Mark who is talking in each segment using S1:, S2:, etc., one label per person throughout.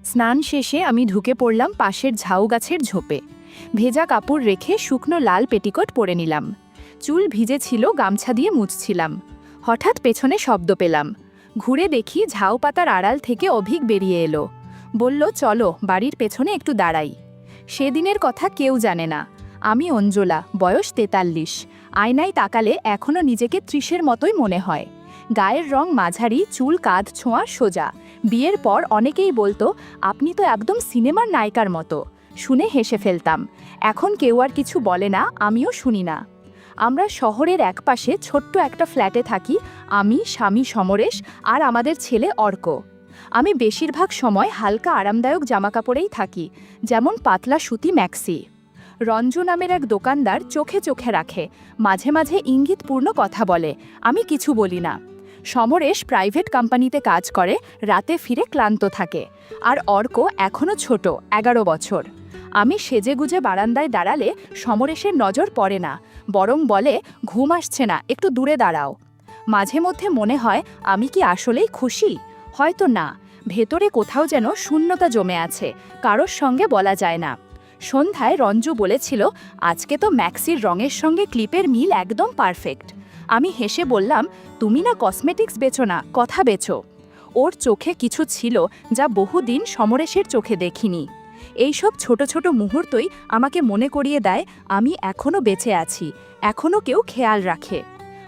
S1: স্নান শেষে আমি ঢুকে পড়লাম পাশের ঝাউ গাছের ঝোপে। ভেজা কাপড় রেখে শুকনো লাল পেটিকোট পরে নিলাম। চুল ভিজে ছিল, গামছা দিয়ে মুছছিলাম। হঠাৎ পেছনে শব্দ পেলাম। ঘুরে দেখি ঝাউ পাতার আড়াল থেকে অভিক বেরিয়ে এলো। বলল, চলো বাড়ির পেছনে একটু দাঁড়াই। সেদিনের কথা কেউ জানে না। আমি অঞ্জলা, বয়স ৪৩। আয়নায় তাকালে এখনও নিজেকে ৩০-এর মতোই মনে হয়। গায়ের রং মাঝারি, চুল কাঁধ ছোঁয়া, সোজা। বিয়ের পর অনেকেই বলতো, আপনি তো একদম সিনেমার নায়িকার মতো। শুনে হেসে ফেলতাম। এখন কেউ আর কিছু বলে না, আমিও শুনি না। আমরা শহরের একপাশে ছোট্ট একটা ফ্ল্যাটে থাকি, আমি, স্বামী সমরেশ আর আমাদের ছেলে অর্ক। আমি বেশিরভাগ সময় হালকা আরামদায়ক জামাকাপড়েই থাকি, যেমন পাতলা সুতি ম্যাক্সি। রঞ্জু নামের এক দোকানদার চোখে চোখে রাখে, মাঝে মাঝে ইঙ্গিতপূর্ণ কথা বলে, আমি কিছু বলি না। সমরেশ প্রাইভেট কোম্পানিতে কাজ করে, রাতে ফিরে ক্লান্ত থাকে। আর অর্ক এখনও ছোট, ১১ বছর। আমি সেজেগুজে বারান্দায় দাঁড়ালে সমরেশের নজর পড়ে না, বরং বলে, ঘুম আসছে না, একটু দূরে দাঁড়াও। মাঝে মধ্যে মনে হয়, আমি কি আসলেই খুশি? হয়তো না, ভেতরে কোথাও যেন শূন্যতা জমে আছে, কারোর সঙ্গে বলা যায় না। সন্ধ্যায় রঞ্জু বলেছিল, আজকে তো ম্যাক্সির রঙের সঙ্গে ক্লিপের মিল একদম পারফেক্ট। আমি হেসে বললাম, তুমি না কসমেটিক্স বেচো না, কথা বেচো। ওর চোখে কিছু ছিল যা বহুদিন সমরেশের চোখে দেখিনি। এইসব ছোট ছোট মুহূর্তই আমাকে মনে করিয়ে দেয়, আমি এখনও বেঁচে আছি, এখনও কেউ খেয়াল রাখে।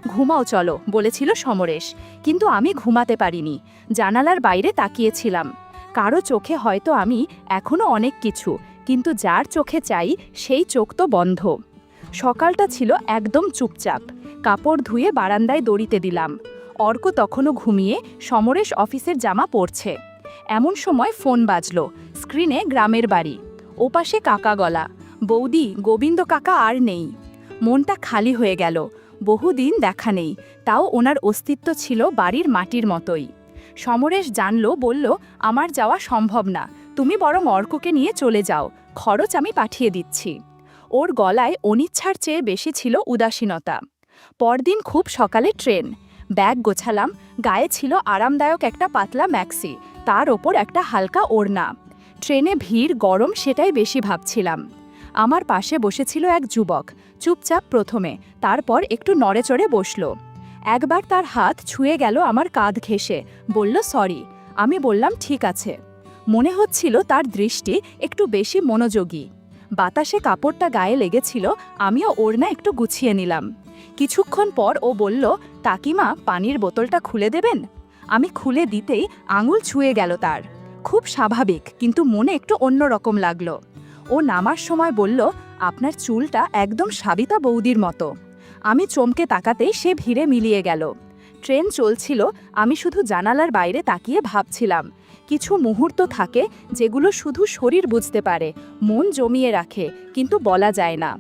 S1: ঘুমাও চলো, বলেছিল সমরেশ, কিন্তু আমি ঘুমাতে পারিনি। জানালার বাইরে তাকিয়েছিলাম। কারো চোখে হয়তো আমি এখনও অনেক কিছু, কিন্তু যার চোখে চাই সেই চোখ তো বন্ধ। সকালটা ছিল একদম চুপচাপ। কাপড় ধুয়ে বারান্দায় দড়িতে দিলাম। অর্ক তখনও ঘুমিয়ে, সমরেশ অফিসের জামা পরছে। এমন সময় ফোন বাজলো। স্ক্রিনে গ্রামের বাড়ি। ওপাশে কাকা গলা, বৌদি, গোবিন্দ কাকা আর নেই। মনটা খালি হয়ে গেল। বহুদিন দেখা নেই, তাও ওনার অস্তিত্ব ছিল বাড়ির মাটির মতোই। সমরেশ জানলো, বলল, আমার যাওয়া সম্ভব না, তুমি বরং অর্ককে নিয়ে চলে যাও, খরচ আমি পাঠিয়ে দিচ্ছি। ওর গলায় অনিচ্ছার চেয়ে বেশি ছিল উদাসীনতা। পরদিন খুব সকালে ট্রেন। ব্যাগ গোছালাম। গায়ে ছিল আরামদায়ক একটা পাতলা ম্যাক্সি, তার ওপর একটা হালকা ওড়না। ট্রেনে ভিড়, গরম, সেটাই বেশি ভাবছিলাম। আমার পাশে বসেছিল এক যুবক, চুপচাপ প্রথমে, তারপর একটু নড়েচড়ে বসল। একবার তার হাত ছুঁয়ে গেল আমার কাঁধ ঘেঁষে, বলল, সরি। আমি বললাম, ঠিক আছে। মনে হচ্ছিল তার দৃষ্টি একটু বেশি মনোযোগী। বাতাসে কাপড়টা গায়ে লেগেছিল, আমিও ওড়না একটু গুছিয়ে নিলাম। কিছুক্ষণ পর ও বলল, কাকিমা, পানির বোতলটা খুলে দেবেন? আমি খুলে দিতেই আঙুল ছুঁয়ে গেল তার। খুব স্বাভাবিক, কিন্তু মনে একটু অন্যরকম লাগলো। ও নামার সময় বলল, আপনার চুলটা একদম সাবিতা বৌদির মতো। আমি চমকে তাকাতেই সে ভিড়ে মিলিয়ে গেল। ট্রেন চলছিল, আমি শুধু জানালার বাইরে তাকিয়ে ভাবছিলাম। কিছু মুহূর্ত থাকে যেগুলো শুধু শরীর বুঝতে পারে, মন জমিয়ে রাখে, কিন্তু বলা যায় না।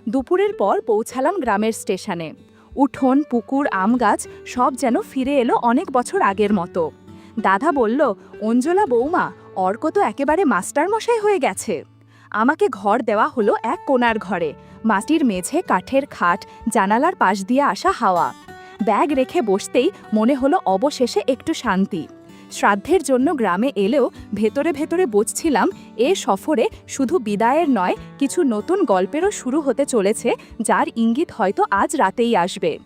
S1: দুপুরের পর পৌঁছালাম গ্রামের স্টেশনে। উঠোন, পুকুর, আম গাছ সব যেন ফিরে এলো অনেক বছর আগের মতো। দাদা বলল, অঞ্জলা বৌমা, অর্ক তো একেবারে মাস্টারমশাই হয়ে গেছে। আমাকে ঘর দেওয়া হলো এক কোণার ঘরে। মাটির মেঝে, কাঠের খাট, জানালার পাশ দিয়ে আসা হাওয়া। ব্যাগ রেখে বসতেই মনে হলো অবশেষে একটু শান্তি। শ্রাদ্ধের জন্য গ্রামে এলেও ভেতরে ভেতরে বুঝছিলাম, এ সফরে শুধু বিদায়ের নয়, কিছু নতুন গল্পেরও শুরু হতে চলেছে, যার ইঙ্গিত হয়তো আজ রাতেই আসবে।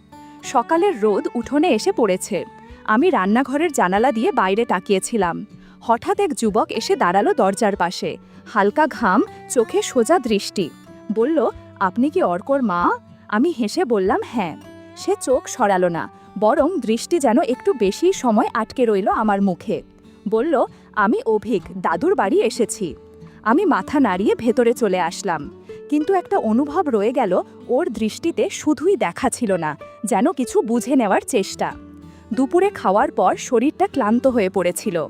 S1: সকালের রোদ উঠোনে এসে পড়েছে। আমি রান্নাঘরের জানালা দিয়ে বাইরে তাকিয়েছিলাম। হঠাৎ এক যুবক এসে দাঁড়ালো দরজার পাশে। হালকা ঘাম, চোখে সোজা দৃষ্টি। বলল, আপনি কি অর্কর মা? আমি হেসে বললাম, হ্যাঁ। সে চোখ সরালো না, বরং দৃষ্টি যেন একটু বেশি সময় আটকে রইল আমার মুখে। বলল, আমি অভিক, দাদুর বাড়ি এসেছি। আমি মাথা নাড়িয়ে ভেতরে চলে আসলাম। কিন্তু একটা অনুভব রয়ে গেল, ওর দৃষ্টিতে শুধুই দেখা ছিল না, যেন কিছু বুঝে নেওয়ার চেষ্টা। দুপুরে খাওয়ার পর শরীরটা ক্লান্ত হয়ে পড়েছিল।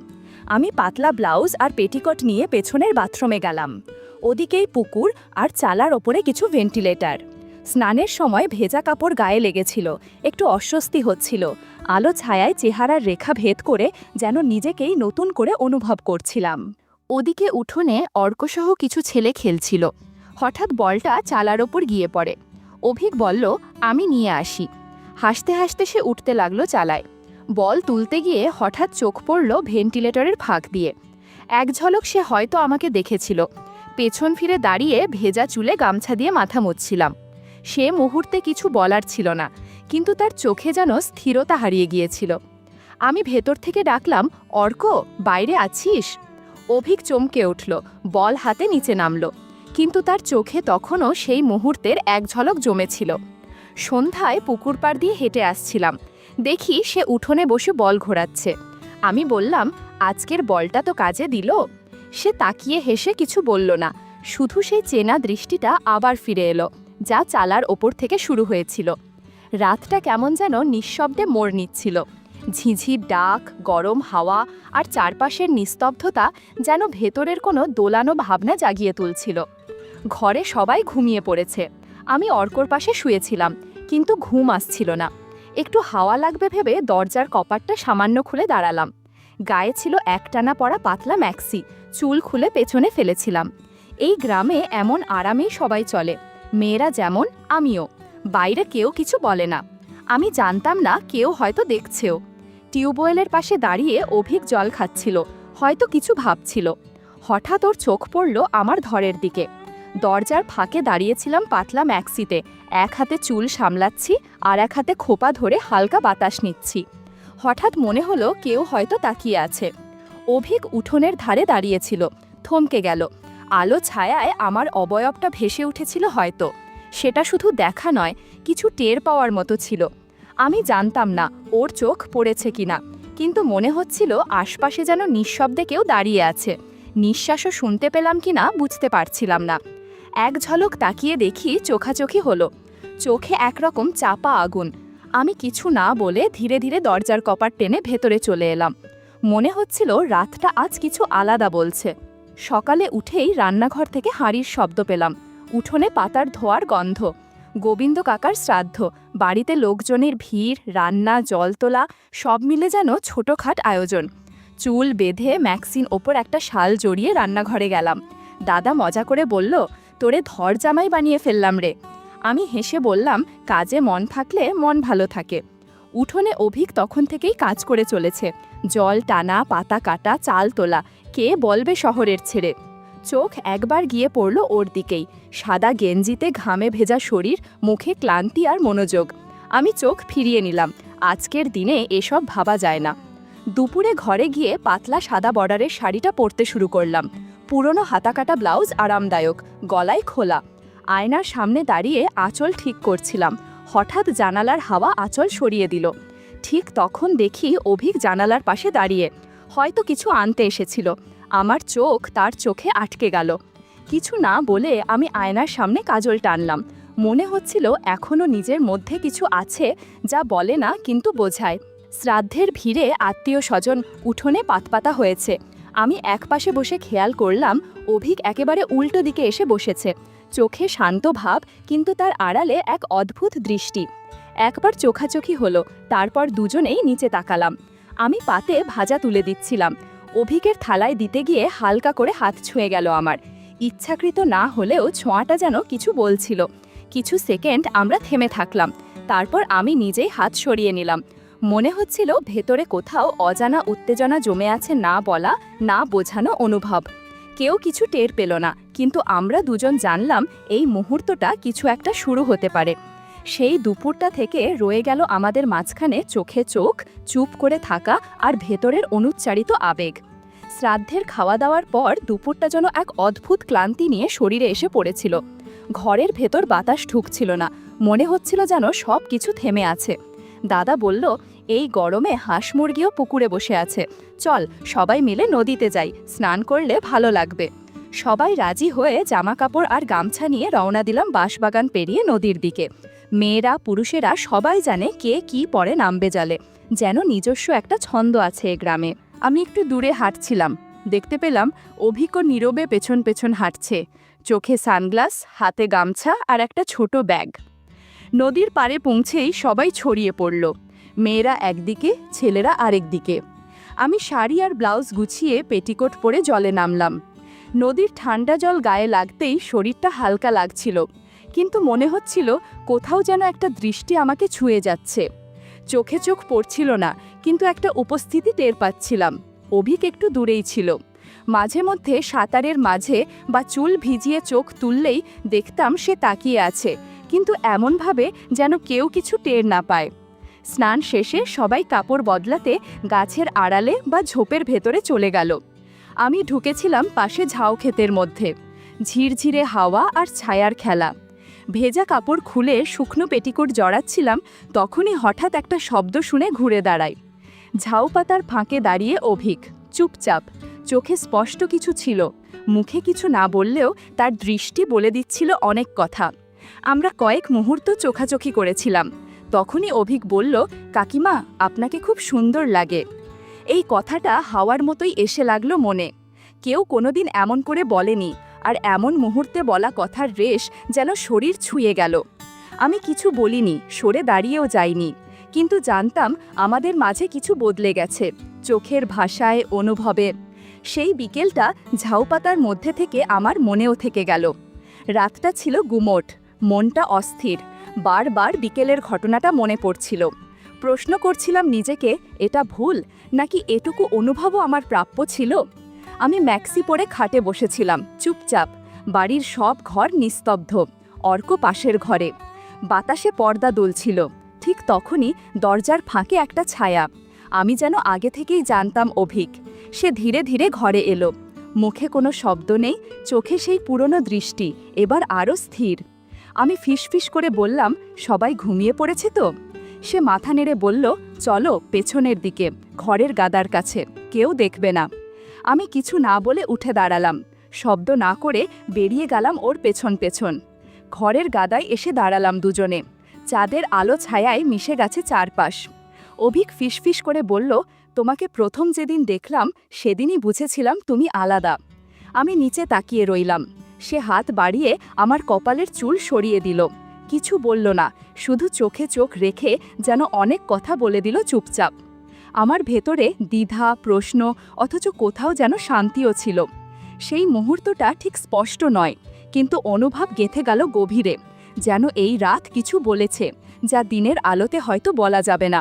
S1: আমি পাতলা ব্লাউজ আর পেটিকট নিয়ে পেছনের বাথরুমে গেলাম। ওদিকেই পুকুর, আর চালার ওপরে কিছু ভেন্টিলেটর। স্নানের সময় ভেজা কাপড় গায়ে লেগেছিল, একটু অস্বস্তি হচ্ছিল। আলো ছায়ায় চেহারার রেখা ভেদ করে যেন নিজেকেই নতুন করে অনুভব করছিলাম। ওদিকে উঠোনে অর্কসহ কিছু ছেলে খেলছিল। হঠাৎ বলটা চালার ওপর গিয়ে পড়ে। অভিক বলল, আমি নিয়ে আসি। হাসতে হাসতে সে উঠতে লাগলো চালায়। বল তুলতে গিয়ে হঠাৎ চোখ পড়ল ভেন্টিলেটরের ফাঁক দিয়ে। এক ঝলক সে হয়তো আমাকে দেখেছিল। পেছন ফিরে দাঁড়িয়ে ভেজা চুলে গামছা দিয়ে মাথা মুছছিলাম। সে মুহূর্তে কিছু বলার ছিল না, কিন্তু তার চোখে যেন স্থিরতা হারিয়ে গিয়েছিল। আমি ভেতর থেকে ডাকলাম, অর্ক, বাইরে আছিস? অভিক চমকে উঠল, বল হাতে নিচে নামল, কিন্তু তার চোখে তখনও সেই মুহূর্তের এক ঝলক জমেছিল। সন্ধ্যায় পুকুর পাড় দিয়ে হেঁটে আসছিলাম, দেখি সে উঠোনে বসে বল ঘোরাচ্ছে। আমি বললাম, আজকের বলটা তো কাজে দিল? সে তাকিয়ে হেসে কিছু বলল না, শুধু সেই চেনা দৃষ্টিটা আবার ফিরে এলো, যা চালার ওপর থেকে শুরু হয়েছিল। রাতটা কেমন যেন নিঃশব্দে মোড় নিচ্ছিল। ঝিঝির ডাক, গরম হাওয়া আর চারপাশের নিস্তব্ধতা যেন ভেতরের কোনো দোলানো ভাবনা জাগিয়ে তুলছিল। ঘরে সবাই ঘুমিয়ে পড়েছে। আমি অর্কর পাশে শুয়েছিলাম, কিন্তু ঘুম আসছিল না। একটু হাওয়া লাগবে ভেবে দরজার কপাটটা সামান্য খুলে দাঁড়ালাম। গায়ে ছিল একটানা পরা পাতলা ম্যাক্সি, চুল খুলে পেছনে ফেলেছিলাম। এই গ্রামে এমন আরামেই সবাই চলে, মেয়েরা যেমন, আমিও। বাইরে কেউ কিছু বলে না। আমি জানতাম না কেউ হয়তো দেখছেও। টিউবওয়েলের পাশে দাঁড়িয়ে অভিক জল খাচ্ছিল, হয়তো কিছু ভাবছিল। হঠাৎ ওর চোখ পড়ল আমার ধরের দিকে। দরজার ফাঁকে দাঁড়িয়েছিলাম পাতলা ম্যাক্সিতে, এক হাতে চুল সামলাচ্ছি আর এক হাতে খোপা ধরে হালকা বাতাস নিচ্ছি। হঠাৎ মনে হলো কেউ হয়তো তাকিয়ে আছে। অভিক উঠোনের ধারে দাঁড়িয়েছিল, থমকে গেল। আলো ছায়ায় আমার অবয়বটা ভেসে উঠেছিল হয়তো। সেটা শুধু দেখা নয়, কিছু টের পাওয়ার মতো ছিল। আমি জানতাম না ওর চোখ পড়েছে কিনা, কিন্তু মনে হচ্ছিল আশপাশে যেন নিঃশব্দে কেউ দাঁড়িয়ে আছে। নিঃশ্বাসও শুনতে পেলাম কিনা বুঝতে পারছিলাম না। এক ঝলক তাকিয়ে দেখি চোখাচোখি হলো, চোখে একরকম চাপা আগুন। আমি কিছু না বলে ধীরে ধীরে দরজার কপাট টেনে ভেতরে চলে এলাম। মনে হচ্ছিল রাতটা আজ কিছু আলাদা বলছে। সকালে উঠেই রান্নাঘর থেকে হাঁড়ির শব্দ পেলাম, উঠোনে পাতার ধোয়ার গন্ধ। গোবিন্দ কাকার শ্রাদ্ধ, বাড়িতে লোকজনের ভিড়, রান্না, জল তোলা, সব মিলে যেন ছোটখাট আয়োজন। চুল বেঁধে ম্যাক্সিন ওপর একটা শাল জড়িয়ে রান্নাঘরে গেলাম। দাদা মজা করে বলল, তোরে ধর জামাই বানিয়ে ফেললাম রে। আমি হেসে বললাম, কাজে মন থাকলে মন ভালো থাকে। উঠোনে অভিক তখন থেকেই কাজ করে চলেছে, জল টানা, পাতা কাটা, চাল তোলা। কে বলবে শহরের ছেড়ে? চোখ একবার গিয়ে পড়ল ওর দিকেই, সাদা গেঞ্জিতে ঘামে ভেজা শরীর, মুখে ক্লান্তি আর মনোযোগ। আমি চোখ ফিরিয়ে নিলাম। আজকের দিনে এসব ভাবা যায় না। দুপুরে ঘরে গিয়ে পাতলা সাদা বর্ডারের শাড়িটা পরতে শুরু করলাম। পুরনো হাতাকাটা ব্লাউজ আরামদায়ক, গলায় খোলা। আয়নার সামনে দাঁড়িয়ে আঁচল ঠিক করছিলাম। হঠাৎ জানালার হাওয়া আঁচল সরিয়ে দিল। ঠিক তখন দেখি অভিক জানালার পাশে দাঁড়িয়ে, হয়তো কিছু আনতে এসেছিল। আমার চোখ তার চোখে আটকে গেল। কিছু না বলে আমি আয়নার সামনে কাজল টানলাম। মনে হচ্ছিল এখনও নিজের মধ্যে কিছু আছে, যা বলে না কিন্তু বোঝায়। শ্রাদ্ধের ভিড়ে আত্মীয় স্বজন, উঠোনে পাতপাতা হয়েছে। আমি একপাশে বসে খেয়াল করলাম অভিক একেবারে উল্টো দিকে এসে বসেছে। চোখে শান্ত ভাব, কিন্তু তার আড়ালে এক অদ্ভুত দৃষ্টি। একবার চোখাচোখি হলো, তারপর দুজনেই নিচে তাকালাম। আমি পাতে ভাজা তুলে দিচ্ছিলাম। অভিকের থালায় দিতে গিয়ে হালকা করে হাত ছুঁয়ে গেল আমার। ইচ্ছাকৃত না হলেও ছোঁয়াটা যেন কিছু বলছিল। কিছু সেকেন্ড আমরা থেমে থাকলাম, তারপর আমি নিজেই হাত সরিয়ে নিলাম। মনে হচ্ছিল ভেতরে কোথাও অজানা উত্তেজনা জমে আছে, না বলা, না বোঝানো অনুভব। কেউ কিছু টের পেল না, কিন্তু আমরা দুজন জানলাম এই মুহূর্তটা কিছু একটা শুরু হতে পারে। সেই দুপুরটা থেকে রয়ে গেল আমাদের মাঝখানে চোখে চোখ, চুপ করে থাকা আর ভেতরের অনুচ্চারিত আবেগ। শ্রাদ্ধের খাওয়া দাওয়ার পর দুপুরটা যেন এক অদ্ভুত ক্লান্তি নিয়ে শরীরে এসে পড়েছিল। ঘরের ভেতর বাতাস ঢুকছিল না, মনে হচ্ছিল যেন সব কিছু থেমে আছে। দাদা বলল, এই গরমে হাঁস মুরগিও পুকুরে বসে আছে, চল সবাই মিলে নদীতে যাই, স্নান করলে ভালো লাগবে। সবাই রাজি হয়ে জামা কাপড় আর গামছা নিয়ে রওনা দিলাম বাঁশবাগান পেরিয়ে নদীর দিকে। মেয়েরা, পুরুষেরা সবাই জানে কে কি পরে নামবে জালে, যেন নিজস্ব একটা ছন্দ আছে এ গ্রামে। আমি একটু দূরে হাঁটছিলাম, দেখতে পেলাম অভিক নীরবে পেছন পেছন হাঁটছে, চোখে সানগ্লাস, হাতে গামছা আর একটা ছোট ব্যাগ। নদীর পাড়ে পৌঁছেই সবাই ছড়িয়ে পড়ল, মেয়েরা একদিকে, ছেলেরা আরেক দিকে। আমি শাড়ি আর ব্লাউজ গুছিয়ে পেটিকোট পরে জলে নামলাম। নদীর ঠান্ডা জল গায়ে লাগতেই শরীরটা হালকা লাগছিল, কিন্তু মনে হচ্ছিল কোথাও যেন একটা দৃষ্টি আমাকে ছুঁয়ে যাচ্ছে। চোখে চোখ পড়ছিল না, কিন্তু একটা উপস্থিতি টের পাচ্ছিলাম। অভিক একটু দূরেই ছিল। মাঝে মধ্যে সাঁতারের মাঝে বা চুল ভিজিয়ে চোখ তুললেই দেখতাম সে তাকিয়ে আছে, কিন্তু এমনভাবে যেন কেউ কিছু টের না পায়। স্নান শেষে সবাই কাপড় বদলাতে গাছের আড়ালে বা ঝোপের ভেতরে চলে গেল। আমি ঢুকেছিলাম পাশে ঝাউ ক্ষেতের মধ্যে। ঝিরঝিরে হাওয়া আর ছায়ার খেলা। ভেজা কাপড় খুলে শুকনো পেটিকোট জড়াচ্ছিলাম, তখনই হঠাৎ একটা শব্দ শুনে ঘুরে দাঁড়াই। ঝাউ পাতার ফাঁকে দাঁড়িয়ে অভিক, চুপচাপ, চোখে স্পষ্ট কিছু ছিল, মুখে কিছু না বললেও তার দৃষ্টি বলে দিচ্ছিল অনেক কথা। আমরা কয়েক মুহূর্ত চোখাচোখি করেছিলাম। তখনই অভিক বলল, কাকিমা, আপনাকে খুব সুন্দর লাগে। এই কথাটা হাওয়ার মতোই এসে লাগলো মনে। কেউ কোনোদিন এমন করে বলেনি, আর এমন মুহূর্তে বলা কথার রেশ যেন শরীর ছুঁয়ে গেল। আমি কিছু বলিনি, সরে দাঁড়িয়েও যাইনি, কিন্তু জানতাম আমাদের মাঝে কিছু বদলে গেছে, চোখের ভাষায়, অনুভবে। সেই বিকেলটা ঝাউপাতার মধ্যে থেকে আমার মনেও থেকে গেল। রাতটা ছিল গুমোট, মনটা অস্থির। বারবার বিকেলের ঘটনাটা মনে পড়ছিল। প্রশ্ন করছিলাম নিজেকে, এটা ভুল নাকি এটুকু অনুভবও আমার প্রাপ্য ছিল? আমি ম্যাক্সি পরে খাটে বসেছিলাম, চুপচাপ। বাড়ির সব ঘর নিস্তব্ধ, অর্ক পাশের ঘরে। বাতাসে পর্দা দুলছিল। ঠিক তখনই দরজার ফাঁকে একটা ছায়া। আমি যেন আগে থেকেই জানতাম অভিক। সে ধীরে ধীরে ঘরে এলো। মুখে কোনো শব্দ নেই, চোখে সেই পুরনো দৃষ্টি, এবার আরও স্থির। আমি ফিসফিস করে বললাম, সবাই ঘুমিয়ে পড়েছে তো? সে মাথা নেড়ে বলল, চলো পেছনের দিকে, ঘরের গাদার কাছে, কেউ দেখবে না। আমি কিছু না বলে উঠে দাঁড়ালাম। শব্দ না করে বেরিয়ে গেলাম ওর পেছন পেছন। ঘরের গাদায় এসে দাঁড়ালাম দুজনে। চাঁদের আলো ছায়ায় মিশে গেছে চারপাশ। অভিক ফিসফিস করে বলল, তোমাকে প্রথম যেদিন দেখলাম সেদিনই বুঝেছিলাম তুমি আলাদা। আমি নিচে তাকিয়ে রইলাম। সে হাত বাড়িয়ে আমার কপালের চুল সরিয়ে দিল। কিছু বলল না, শুধু চোখে চোখ রেখে যেন অনেক কথা বলে দিল চুপচাপ। আমার ভেতরে দ্বিধা, প্রশ্ন, অথচ কোথাও যেন শান্তিও ছিল। সেই মুহূর্তটা ঠিক স্পষ্ট নয়, কিন্তু অনুভব গেঁথে গেল গভীরে, যেন এই রাত কিছু বলেছে, যা দিনের আলোতে হয়তো বলা যাবে না।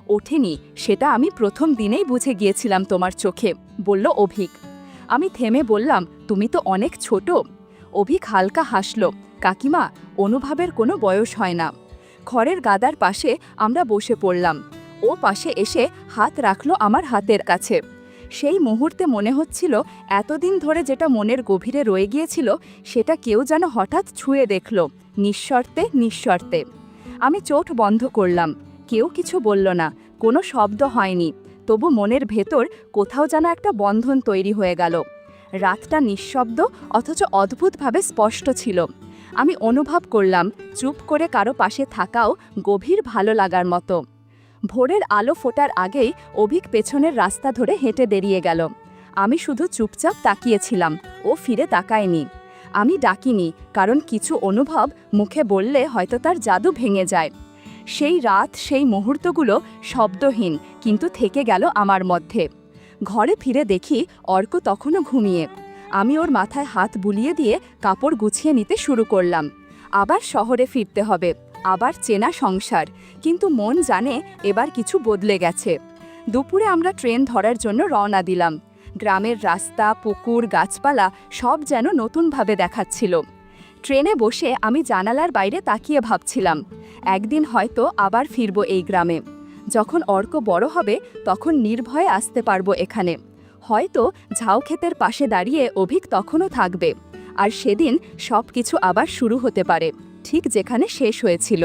S1: ওঠেনি, সেটা আমি প্রথম দিনেই বুঝে গিয়েছিলাম তোমার চোখে, বলল অভিক। আমি থেমে বললাম, তুমি তো অনেক ছোট। অভিক হালকা হাসল, কাকিমা, অনুভবের কোনো বয়স হয় না। ঘরের গাদার পাশে আমরা বসে পড়লাম। ও পাশে এসে হাত রাখল আমার হাতের কাছে। সেই মুহূর্তে মনে হচ্ছিল এতদিন ধরে যেটা মনের গভীরে রয়ে গিয়েছিল, সেটা কেউ যেন হঠাৎ ছুঁয়ে দেখল, নিঃশর্তে নিঃশর্তে। আমি চোখ বন্ধ করলাম। কেউ কিছু বলল না, কোনো শব্দ হয়নি, তবু মনের ভেতর কোথাও যেন একটা বন্ধন তৈরি হয়ে গেল। রাতটা নিঃশব্দ অথচ অদ্ভুতভাবে স্পষ্ট ছিল। আমি অনুভব করলাম চুপ করে কারো পাশে থাকাও গভীর ভালো লাগার মতো। ভোরের আলো ফোটার আগেই অভিক পেছনের রাস্তা ধরে হেঁটে বেরিয়ে গেল। আমি শুধু চুপচাপ তাকিয়েছিলাম, ও ফিরে তাকায়নি। আমি ডাকিনি, কারণ কিছু অনুভব মুখে বললে হয়তো তার জাদু ভেঙে যায়। সেই রাত, সেই মুহূর্তগুলো শব্দহীন, কিন্তু থেকে গেল আমার মধ্যে। ঘরে ফিরে দেখি অর্ক তখনও ঘুমিয়ে। আমি ওর মাথায় হাত বুলিয়ে দিয়ে কাপড় গুছিয়ে নিতে শুরু করলাম। আবার শহরে ফিরতে হবে, আবার চেনা সংসার, কিন্তু মন জানে এবার কিছু বদলে গেছে। দুপুরে আমরা ট্রেন ধরার জন্য রওনা দিলাম। গ্রামের রাস্তা, পুকুর, গাছপালা সব যেন নতুনভাবে দেখাচ্ছিল। ট্রেনে বসে আমি জানালার বাইরে তাকিয়ে ভাবছিলাম, একদিন হয়তো আবার ফিরব এই গ্রামে। যখন অর্ক বড় হবে তখন নির্ভয়ে আসতে পারবো এখানে। হয়তো ঝাউ ক্ষেতের পাশে দাঁড়িয়ে অভিক তখনও থাকবে, আর সেদিন সব কিছু আবার শুরু হতে পারে, ঠিক যেখানে শেষ হয়েছিল।